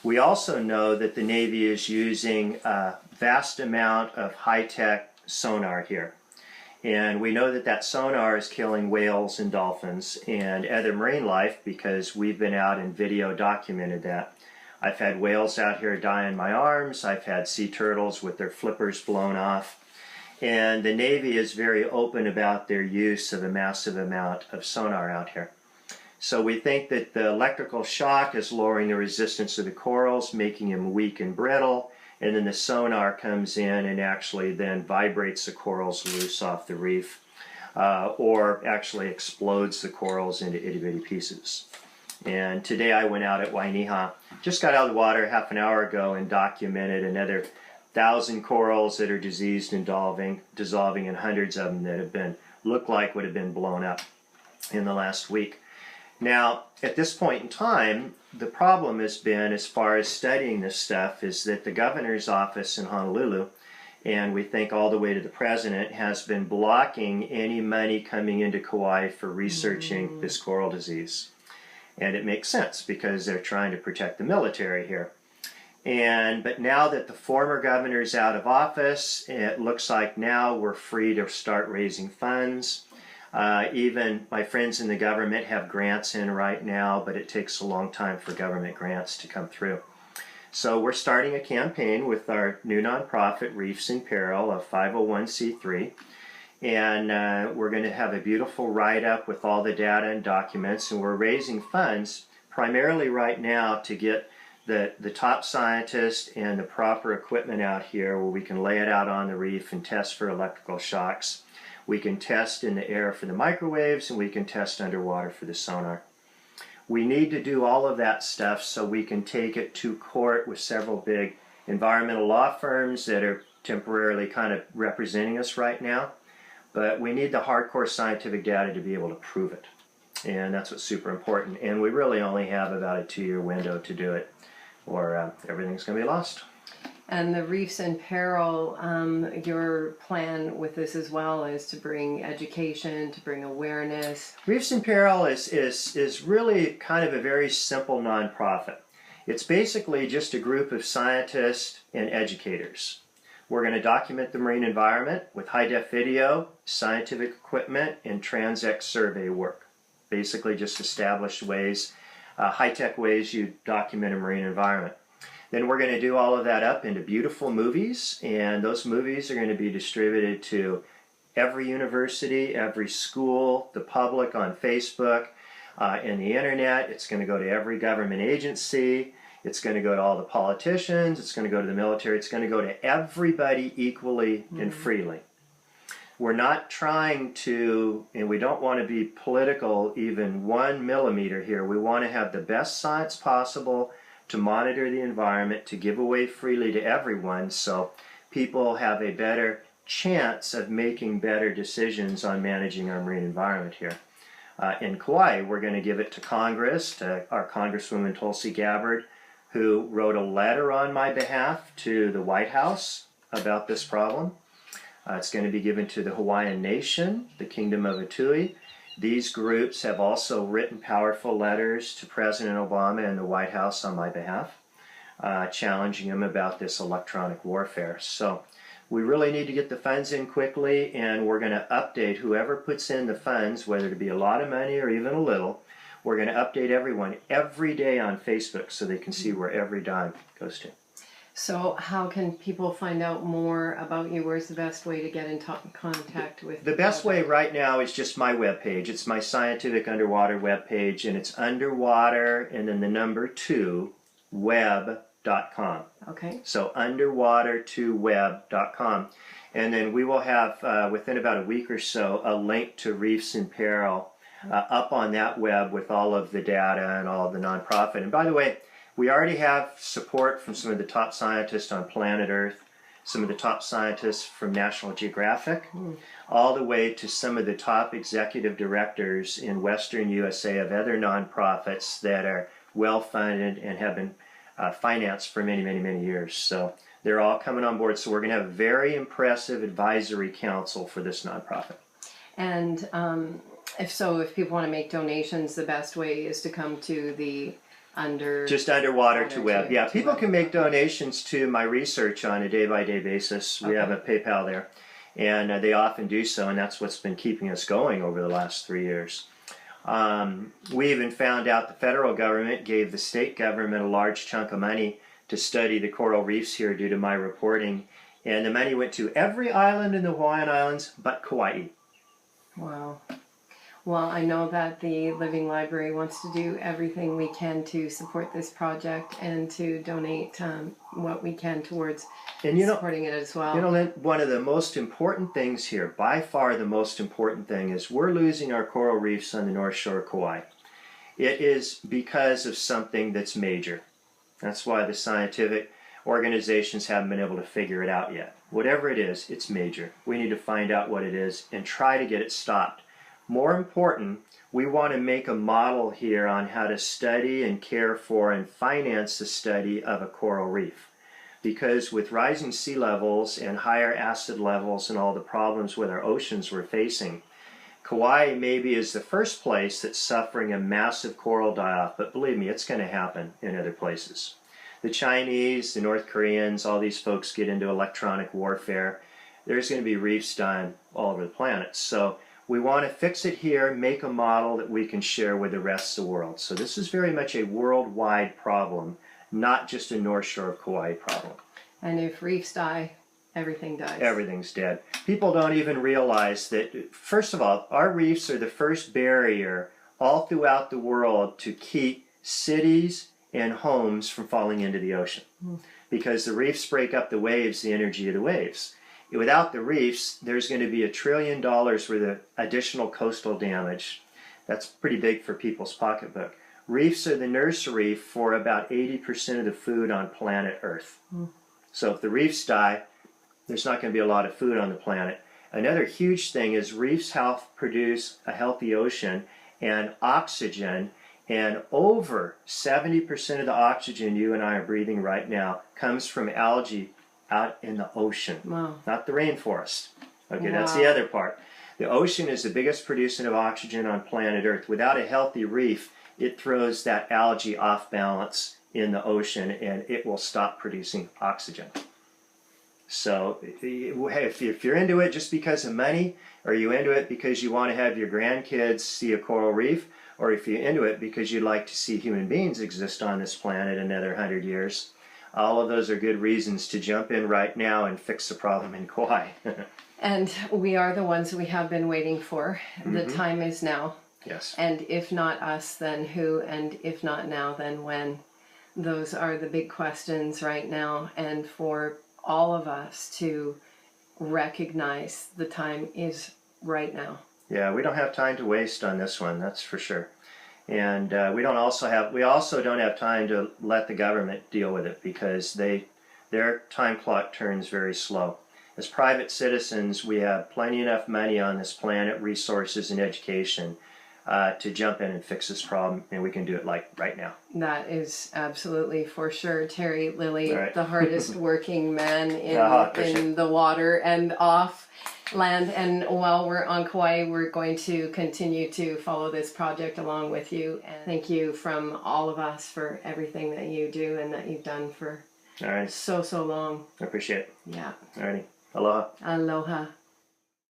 We also know that the Navy is using a vast amount of high-tech sonar here. And we know that that sonar is killing whales and dolphins and other marine life because we've been out and video documented that. I've had whales out here die in my arms. I've had sea turtles with their flippers blown off. And the Navy is very open about their use of a massive amount of sonar out here. So we think that the electrical shock is lowering the resistance of the corals, making them weak and brittle, and then the sonar comes in and actually then vibrates the corals loose off the reef, or actually explodes the corals into itty-bitty pieces. And today I went out at Wainiha, just got out of the water half an hour ago and documented another 1,000 corals that are diseased and dissolving, and hundreds of them that have been, look like would have been blown up in the last week. Now, at this point in time, the problem has been, as far as studying this stuff, is that the governor's office in Honolulu, and we think all the way to the president, has been blocking any money coming into Kauai for researching this coral disease. And it makes sense because they're trying to protect the military here. But now that the former governor is out of office, it looks like now we're free to start raising funds. Even my friends in the government have grants in right now, but it takes a long time for government grants to come through. So we're starting a campaign with our new nonprofit, Reefs in Peril, a 501c3. And we're going to have a beautiful write-up with all the data and documents, and we're raising funds primarily right now to get the top scientists and the proper equipment out here where we can lay it out on the reef and test for electrical shocks. We can test in the air for the microwaves, and we can test underwater for the sonar. We need to do all of that stuff so we can take it to court with several big environmental law firms that are temporarily kind of representing us right now. But we need the hardcore scientific data to be able to prove it. And that's what's super important. And we really only have about a 2-year window to do it, or everything's going to be lost. And the Reefs in Peril, your plan with this as well is to bring education, to bring awareness. Reefs in Peril is really kind of a very simple nonprofit. It's basically just a group of scientists and educators. We're going to document the marine environment with high-def video, scientific equipment, and transect survey work. Basically just established ways, high-tech ways you document a marine environment. Then we're going to do all of that up into beautiful movies, and those movies are going to be distributed to every university, every school, the public on Facebook, and the internet. It's going to go to every government agency. It's going to go to all the politicians. It's going to go to the military. It's going to go to everybody equally and freely. We're not trying to, and we don't want to be political even 1 millimeter here. We want to have the best science possible to monitor the environment, to give away freely to everyone so people have a better chance of making better decisions on managing our marine environment here. In Kauai, we're going to give it to Congress, to our Congresswoman Tulsi Gabbard, who wrote a letter on my behalf to the White House about this problem. It's going to be given to the Hawaiian Nation, the Kingdom of Atui. These groups have also written powerful letters to President Obama and the White House on my behalf, challenging him about this electronic warfare. So we really need to get the funds in quickly, and we're going to update whoever puts in the funds, whether it be a lot of money or even a little. We're going to update everyone every day on Facebook so they can see where every dime goes to. So how can people find out more about you? Where's the best way to get in contact with you? The best way right now is just my webpage. It's my scientific underwater webpage, and it's underwater and then the number 2 web.com. Okay. So underwater2web.com. And then we will have, within about a week or so, a link to Reefs in Peril up on that web with all of the data and all of the nonprofit. And by the way, we already have support from some of the top scientists on planet Earth, some of the top scientists from National Geographic, all the way to some of the top executive directors in Western USA of other nonprofits that are well-funded and have been financed for many, many, many years. So they're all coming on board. So we're going to have a very impressive advisory council for this nonprofit. And if people want to make donations, the best way is to come to the just underwater to web. Yeah, people web. can make donations to my research on a day-by-day basis. We have a PayPal there, and they often do so, and that's what's been keeping us going over the last 3 years. We even found out the federal government gave the state government a large chunk of money to study the coral reefs here due to my reporting, and the money went to every island in the Hawaiian Islands but Kauai. Wow. Well, I know that the Living Library wants to do everything we can to support this project and to donate what we can towards supporting it as well. You know, Lynn, one of the most important things here, by far the most important thing, is we're losing our coral reefs on the North Shore of Kauai. It is because of something that's major. That's why the scientific organizations haven't been able to figure it out yet. Whatever it is, it's major. We need to find out what it is and try to get it stopped. More important, we want to make a model here on how to study and care for and finance the study of a coral reef. Because with rising sea levels and higher acid levels and all the problems with our oceans we're facing, Kauai maybe is the first place that's suffering a massive coral die-off, but believe me, it's going to happen in other places. The Chinese, the North Koreans, all these folks get into electronic warfare. There's going to be reefs dying all over the planet. So we want to fix it here, make a model that we can share with the rest of the world. So this is very much a worldwide problem, not just a North Shore of Kauai problem. And if reefs die, everything dies. Everything's dead. People don't even realize that, first of all, our reefs are the first barrier all throughout the world to keep cities and homes from falling into the ocean. Because the reefs break up the waves, the energy of the waves. Without the reefs, there's going to be $1 trillion worth of additional coastal damage. That's pretty big for people's pocketbook. Reefs are the nursery for about 80% of the food on planet Earth. So if the reefs die, there's not going to be a lot of food on the planet. Another huge thing is reefs help produce a healthy ocean and oxygen, and over 70% of the oxygen you and I are breathing right now comes from algae out in the ocean, not the rainforest. Okay, that's the other part. The ocean is the biggest producer of oxygen on planet Earth. Without a healthy reef, it throws that algae off balance in the ocean and it will stop producing oxygen. So if you're into it just because of money, or you into it because you want to have your grandkids see a coral reef, or if you're into it because you'd like to see human beings exist on this planet another 100 years, all of those are good reasons to jump in right now and fix the problem in Kauai. And we are the ones we have been waiting for. The time is now. Yes. And if not us, then who? And if not now, then when? Those are the big questions right now. And for all of us to recognize the time is right now. Yeah, we don't have time to waste on this one, that's for sure. And we also don't have time to let the government deal with it, because their time clock turns very slow. As private citizens, we have plenty enough money on this planet, resources and education to jump in and fix this problem, and we can do it like right now. That is absolutely for sure. Terry Lilley, right. The hardest working man in the water and off land. And while we're on Kauai, we're going to continue to follow this project along with you. And thank you from all of us for everything that you do and that you've done for so long. I appreciate it. Yeah. Alrighty. Aloha. Aloha.